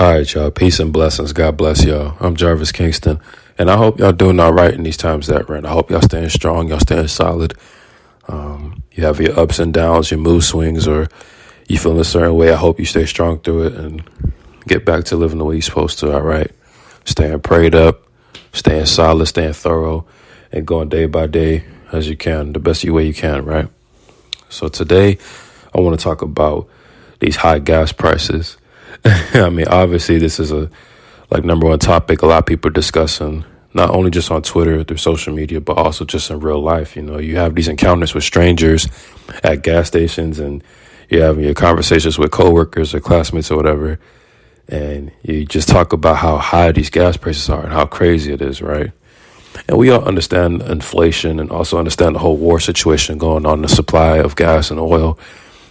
All right, y'all. Peace and blessings. God bless y'all. I'm Jarvis Kingston, and I hope y'all doing all right in these times that we're in. I hope y'all staying strong, y'all staying solid. You have your ups and downs, your mood swings, or you feel a certain way. I hope you stay strong through it and get back to living the way you're supposed to, all right? Staying prayed up, staying solid, staying thorough, and going day by day as you can, the best way you can, right? So today, I want to talk about these high gas prices. I mean, obviously, this is a number one topic a lot of people are discussing, not only just on Twitter, through social media, but also just in real life. You know, you have these encounters with strangers at gas stations, and you're having your conversations with coworkers or classmates or whatever, and you just talk about how high these gas prices are and how crazy it is, right? And we all understand inflation and also understand the whole war situation going on, the supply of gas and oil,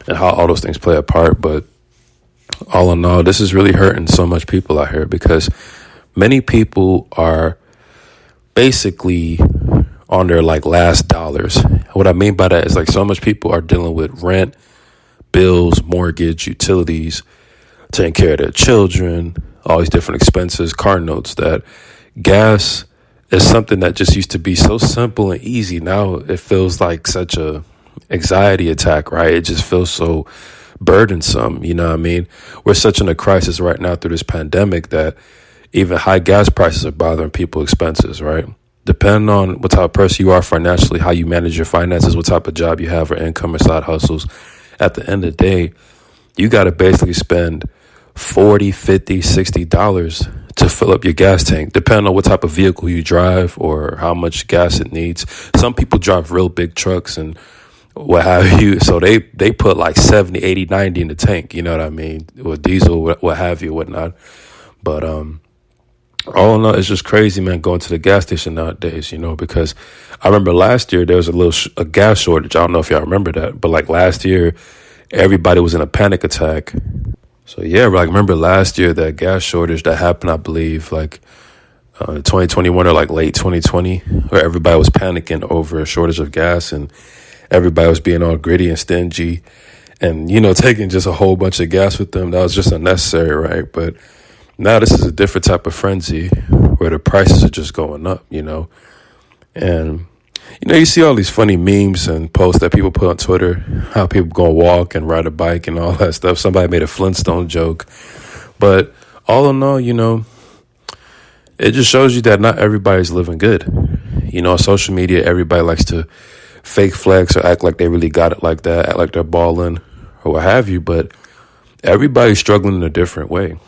and how all those things play a part. But all in all, this is really hurting so much people out here because many people are basically on their last dollars. What I mean by that is so much people are dealing with rent, bills, mortgage, utilities, taking care of their children, all these different expenses, car notes, that gas is something that just used to be so simple and easy. Now it feels like such a anxiety attack, right? It just feels so burdensome. You know what I mean? We're such in a crisis right now through this pandemic that even high gas prices are bothering people's expenses, right? Depending on what type of person you are financially, how you manage your finances, what type of job you have or income or side hustles, at the end of the day, you got to basically spend $40, $50, $60 to fill up your gas tank, depending on what type of vehicle you drive or how much gas it needs. Some people drive real big trucks and what have you. So they put 70, 80, 90 in the tank, you know what I mean? With diesel, what have you, whatnot. But all in all, it's just crazy, man, going to the gas station nowadays, you know, because I remember last year there was a gas shortage. I don't know if y'all remember that, but last year, everybody was in a panic attack. So yeah, remember last year that gas shortage that happened, I believe, 2021 or late 2020, where everybody was panicking over a shortage of gas and everybody was being all gritty and stingy and, you know, taking just a whole bunch of gas with them. That was just unnecessary, right? But now this is a different type of frenzy where the prices are just going up, you know. And, you know, you see all these funny memes and posts that people put on Twitter, how people go walk and ride a bike and all that stuff. Somebody made a Flintstone joke. But all in all, you know, it just shows you that not everybody's living good. You know, on social media, everybody likes to fake flex or act like they really got it like that, act like they're balling or what have you. But everybody's struggling in a different way.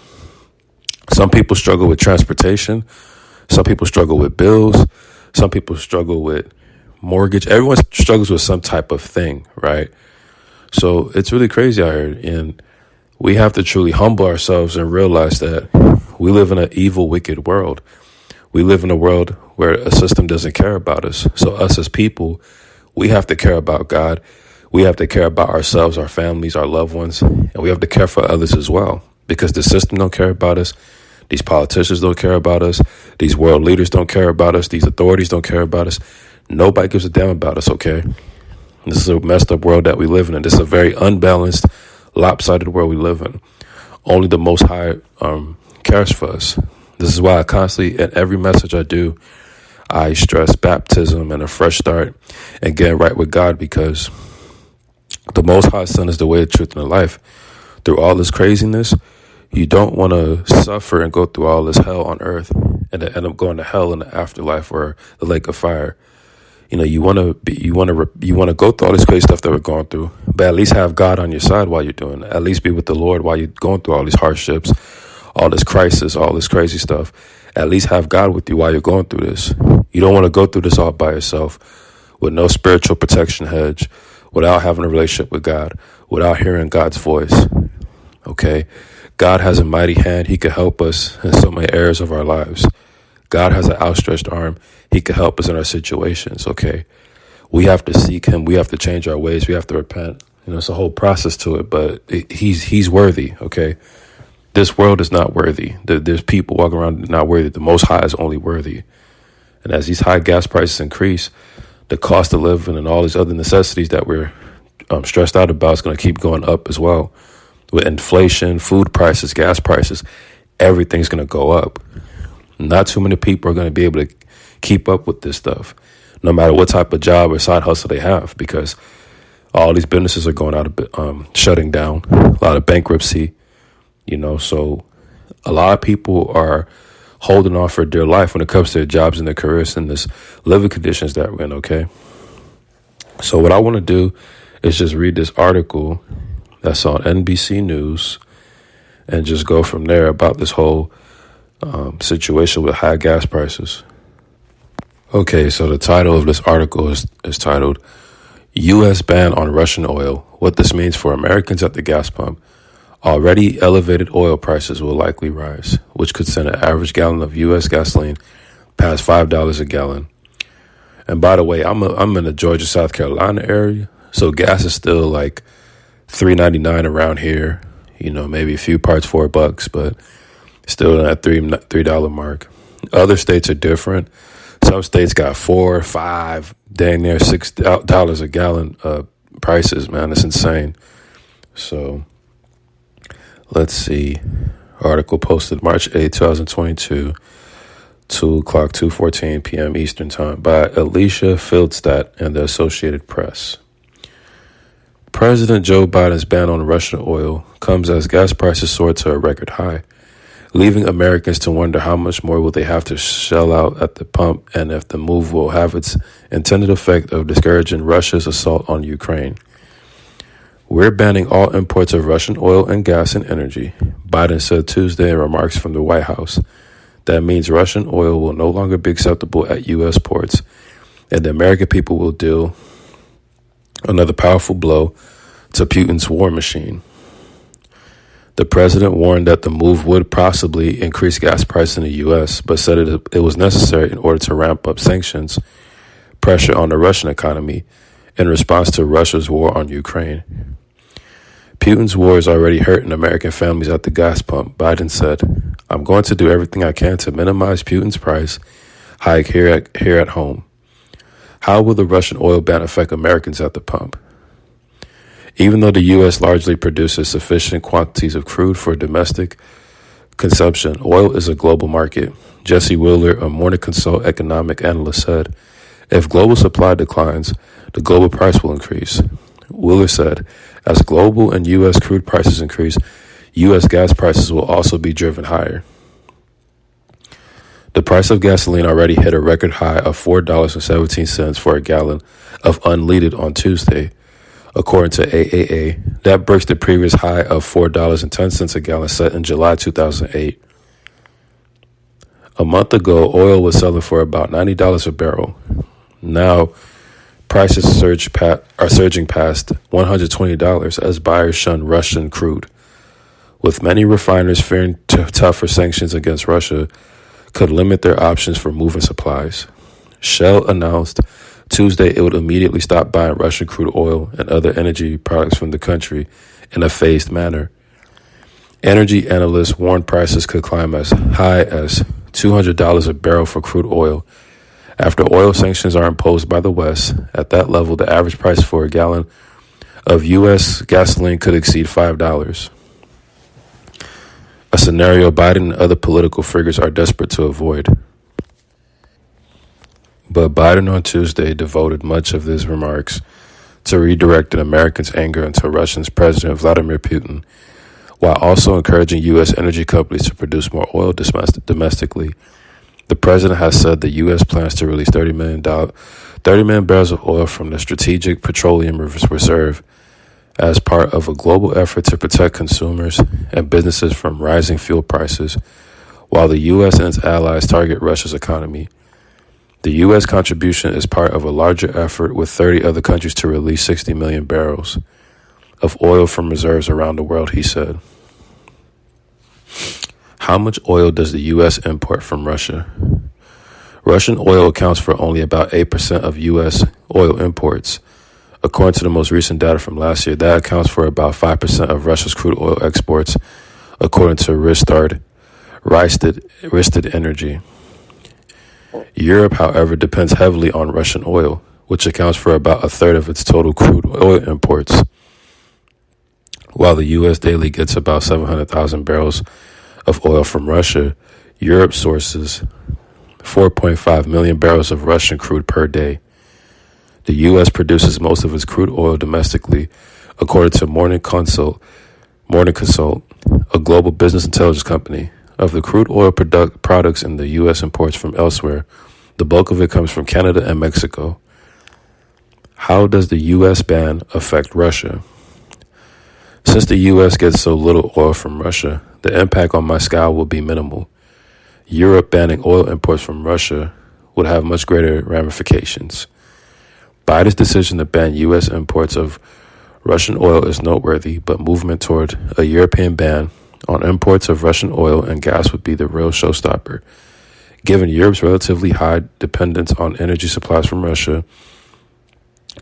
Some people struggle with transportation. Some people struggle with bills. Some people struggle with mortgage. Everyone struggles with some type of thing, right? So it's really crazy out here. And we have to truly humble ourselves and realize that we live in an evil, wicked world. We live in a world where a system doesn't care about us. So us as people, we have to care about God. We have to care about ourselves, our families, our loved ones, and we have to care for others as well. Because the system don't care about us. These politicians don't care about us. These world leaders don't care about us. These authorities don't care about us. Nobody gives a damn about us, okay? This is a messed up world that we live in. This is a very unbalanced, lopsided world we live in. Only the Most High cares for us. This is why I constantly, in every message I do, I stress baptism and a fresh start and getting right with God, because the Most High Son is the way, the truth, and the life. Through all this craziness, you don't want to suffer and go through all this hell on earth and then end up going to hell in the afterlife or the lake of fire. You know, you want to go through all this crazy stuff that we're going through, but at least have God on your side while you're doing it. At least be with the Lord while you're going through all these hardships, all this crisis, all this crazy stuff. At least have God with you while you're going through this. You don't want to go through this all by yourself with no spiritual protection hedge, without having a relationship with God, without hearing God's voice. Okay? God has a mighty hand. He can help us in so many areas of our lives. God has an outstretched arm. He can help us in our situations. Okay? We have to seek him. We have to change our ways. We have to repent. You know, it's a whole process to it, but he's worthy. Okay? This world is not worthy. There's people walking around not worthy. The Most High is only worthy. And as these high gas prices increase, the cost of living and all these other necessities that we're stressed out about is going to keep going up as well. With inflation, food prices, gas prices, everything's going to go up. Not too many people are going to be able to keep up with this stuff, no matter what type of job or side hustle they have, because all these businesses are going out of shutting down, a lot of bankruptcy, so a lot of people are holding on for dear life when it comes to their jobs and their careers and this living conditions that we're in, okay? So what I want to do is just read this article that's on NBC News and just go from there about this whole situation with high gas prices. Okay, so the title of this article is titled, U.S. Ban on Russian Oil, What This Means for Americans at the Gas Pump. Already elevated oil prices will likely rise, which could send an average gallon of U.S. gasoline past $5 a gallon. And by the way, I'm in the Georgia, South Carolina area, so gas is still like $3.99 around here. Maybe a few parts $4, but still in that $3 mark. Other states are different. Some states got $4, $5, dang near $6 a gallon prices. Man, it's insane. So let's see. Article posted March 8, 2022, 2:14 p.m. Eastern Time by Alicia Fieldstadt and the Associated Press. President Joe Biden's ban on Russian oil comes as gas prices soar to a record high, leaving Americans to wonder how much more will they have to shell out at the pump and if the move will have its intended effect of discouraging Russia's assault on Ukraine. We're banning all imports of Russian oil and gas and energy, Biden said Tuesday in remarks from the White House. That means Russian oil will no longer be acceptable at U.S. ports, and the American people will deal another powerful blow to Putin's war machine. The president warned that the move would possibly increase gas prices in the U.S., but said it was necessary in order to ramp up sanctions pressure on the Russian economy in response to Russia's war on Ukraine. Putin's war is already hurting American families at the gas pump, Biden said. I'm going to do everything I can to minimize Putin's price hike here at home. How will the Russian oil ban affect Americans at the pump? Even though the U.S. largely produces sufficient quantities of crude for domestic consumption, oil is a global market. Jesse Wheeler, a Morning Consult economic analyst, said, if global supply declines, the global price will increase. Wheeler said, as global and U.S. crude prices increase, U.S. gas prices will also be driven higher. The price of gasoline already hit a record high of $4.17 for a gallon of unleaded on Tuesday. According to AAA, that breaks the previous high of $4.10 a gallon set in July 2008. A month ago, oil was selling for about $90 a barrel. Now, prices are surging past $120 as buyers shun Russian crude, with many refiners fearing tougher sanctions against Russia could limit their options for moving supplies. Shell announced Tuesday it would immediately stop buying Russian crude oil and other energy products from the country in a phased manner. Energy analysts warned prices could climb as high as $200 a barrel for crude oil. After oil sanctions are imposed by the West, at that level, the average price for a gallon of U.S. gasoline could exceed $5. A scenario Biden and other political figures are desperate to avoid. But Biden on Tuesday devoted much of his remarks to redirecting Americans' anger into Russia's President Vladimir Putin, while also encouraging U.S. energy companies to produce more oil domestically. The president has said the U.S. plans to release 30 million barrels of oil from the Strategic Petroleum Reserve as part of a global effort to protect consumers and businesses from rising fuel prices, while the U.S. and its allies target Russia's economy. The U.S. contribution is part of a larger effort with 30 other countries to release 60 million barrels of oil from reserves around the world, he said. How much oil does the U.S. import from Russia? Russian oil accounts for only about 8% of U.S. oil imports. According to the most recent data from last year, that accounts for about 5% of Russia's crude oil exports, according to Rystad Energy. Europe, however, depends heavily on Russian oil, which accounts for about a third of its total crude oil imports, while the U.S. daily gets about 700,000 barrels of oil from Russia, Europe sources 4.5 million barrels of Russian crude per day. The U.S. produces most of its crude oil domestically, according to Morning Consult, a global business intelligence company. Of the crude oil products in the U.S. imports from elsewhere, the bulk of it comes from Canada and Mexico. How does the U.S. ban affect Russia? Since the U.S. gets so little oil from Russia, the impact on Moscow will be minimal. Europe banning oil imports from Russia would have much greater ramifications. Biden's decision to ban U.S. imports of Russian oil is noteworthy, but movement toward a European ban on imports of Russian oil and gas would be the real showstopper. Given Europe's relatively high dependence on energy supplies from Russia,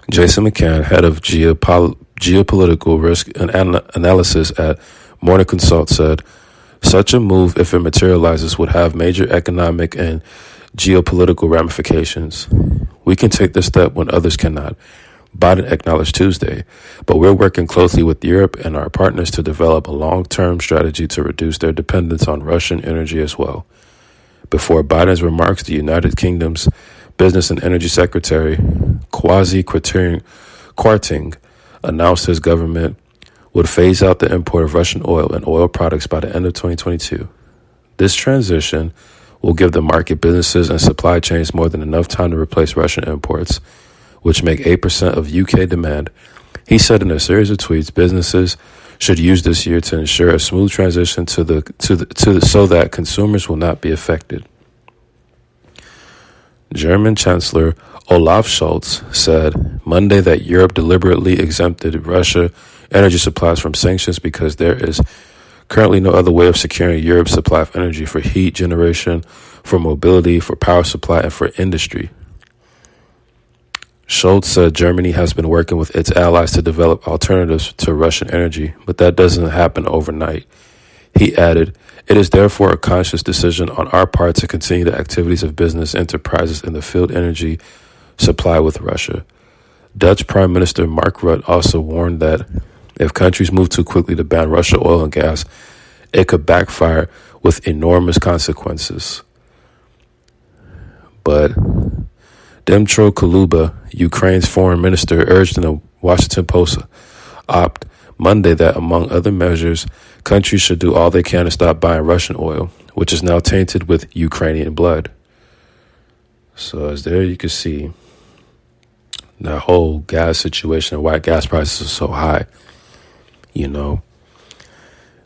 Jason McCann, head of geopolitical risk and analysis at Morning Consult, said, such a move, if it materializes, would have major economic and geopolitical ramifications. We can take this step when others cannot, Biden acknowledged Tuesday, but we're working closely with Europe and our partners to develop a long-term strategy to reduce their dependence on Russian energy as well. Before Biden's remarks, the United Kingdom's Business and Energy Secretary, Kwasi Kwarteng, announced his government would phase out the import of Russian oil and oil products by the end of 2022. This transition will give the market, businesses, and supply chains more than enough time to replace Russian imports, which make 8% of UK demand. He said in a series of tweets, businesses should use this year to ensure a smooth transition so that consumers will not be affected. German Chancellor Olaf Scholz said Monday that Europe deliberately exempted Russia energy supplies from sanctions because there is currently no other way of securing Europe's supply of energy for heat generation, for mobility, for power supply, and for industry. Scholz said Germany has been working with its allies to develop alternatives to Russian energy, but that doesn't happen overnight. He added, it is therefore a conscious decision on our part to continue the activities of business enterprises in the field energy supply with Russia. Dutch Prime Minister Mark Rutte also warned that if countries move too quickly to ban Russian oil and gas, it could backfire with enormous consequences. But Dmytro Kuleba, Ukraine's foreign minister, urged in a Washington Post op Monday that, among other measures, countries should do all they can to stop buying Russian oil, which is now tainted with Ukrainian blood. So as there you can see, that whole gas situation and why gas prices are so high,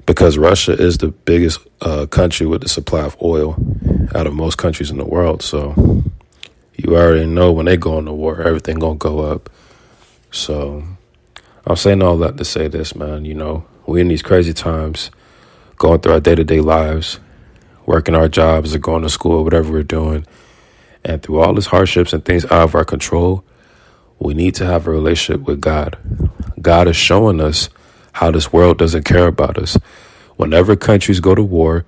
because Russia is the biggest country with the supply of oil out of most countries in the world. So you already know when they go into war, everything gonna go up. So I'm saying all that to say this, man. We're in these crazy times, going through our day-to-day lives, working our jobs or going to school, whatever we're doing. And through all these hardships and things out of our control, we need to have a relationship with God. God is showing us how this world doesn't care about us. Whenever countries go to war,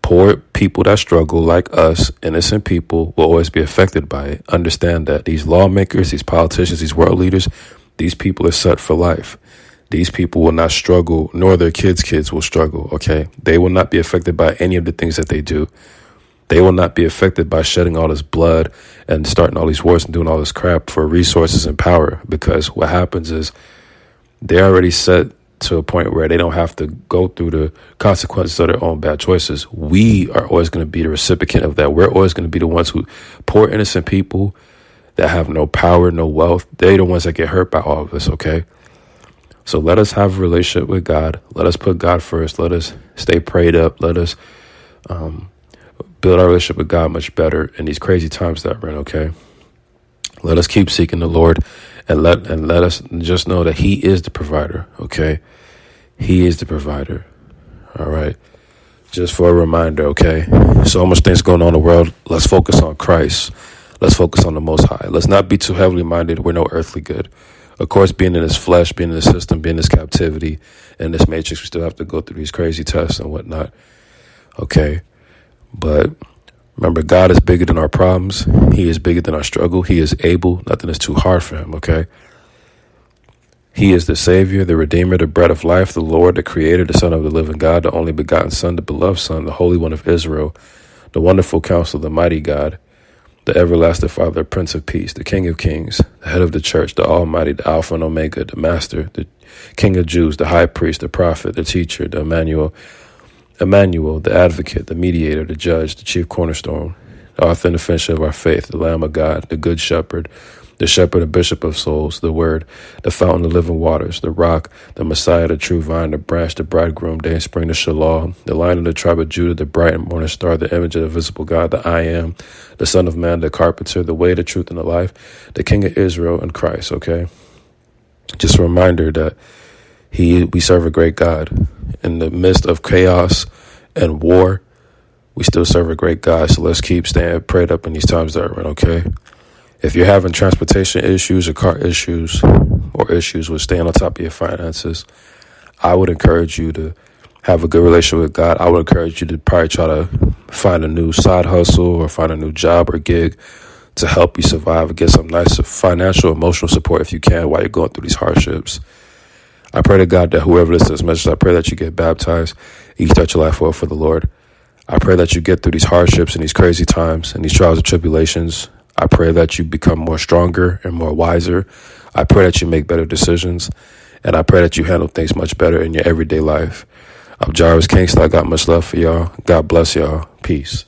poor people that struggle like us, innocent people, will always be affected by it. Understand that these lawmakers, these politicians, these world leaders, these people are set for life. These people will not struggle, nor their kids will struggle, okay? They will not be affected by any of the things that they do. They will not be affected by shedding all this blood and starting all these wars and doing all this crap for resources and power, because what happens is they're already set to a point where they don't have to go through the consequences of their own bad choices. We are always going to be the recipient of that. We're always going to be the ones who, poor innocent people that have no power, no wealth, they're the ones that get hurt by all of this, okay? So let us have a relationship with God. Let us put God first. Let us stay prayed up. Let us build our relationship with God much better in these crazy times that we're in, okay? Let us keep seeking the Lord and let us just know that He is the provider, okay? He is the provider, all right? Just for a reminder, okay? So much things going on in the world. Let's focus on Christ. Let's focus on the Most High. Let's not be too heavily minded. We're no earthly good. Of course, being in this flesh, being in this system, being in this captivity, in this matrix, we still have to go through these crazy tests and whatnot, okay? But remember, God is bigger than our problems. He is bigger than our struggle. He is able. Nothing is too hard for Him, okay? He is the Savior, the Redeemer, the Bread of Life, the Lord, the Creator, the Son of the living God, the only begotten Son, the beloved Son, the Holy One of Israel, the wonderful Counselor, the mighty God, the everlasting Father, Prince of Peace, the King of Kings, the head of the church, the Almighty, the Alpha and Omega, the Master, the King of Jews, the High Priest, the Prophet, the Teacher, the Emmanuel, the Advocate, the Mediator, the Judge, the Chief Cornerstone, the Author and the Finisher of our faith, the Lamb of God, the Good Shepherd, the Shepherd and Bishop of souls, the Word, the Fountain of living waters, the Rock, the Messiah, the True Vine, the Branch, the Bridegroom, Day and Spring, the Shalom, the Lion of the Tribe of Judah, the Bright and Morning Star, the Image of the Visible God, the I Am, the Son of Man, the Carpenter, the Way, the Truth, and the Life, the King of Israel, and Christ, okay? Just a reminder that we serve a great God. In the midst of chaos and war, we still serve a great God, so let's keep staying prayed up in these times that we're in, okay? If you're having transportation issues or car issues or issues with staying on top of your finances, I would encourage you to have a good relationship with God. I would encourage you to probably try to find a new side hustle or find a new job or gig to help you survive and get some nice financial, emotional support if you can while you're going through these hardships. I pray to God that whoever listens to this message, I pray that you get baptized, you start your life well for the Lord. I pray that you get through these hardships and these crazy times and these trials and tribulations. I pray that you become more stronger and more wiser. I pray that you make better decisions. And I pray that you handle things much better in your everyday life. I'm Jarvis Kingston. I got much love for y'all. God bless y'all. Peace.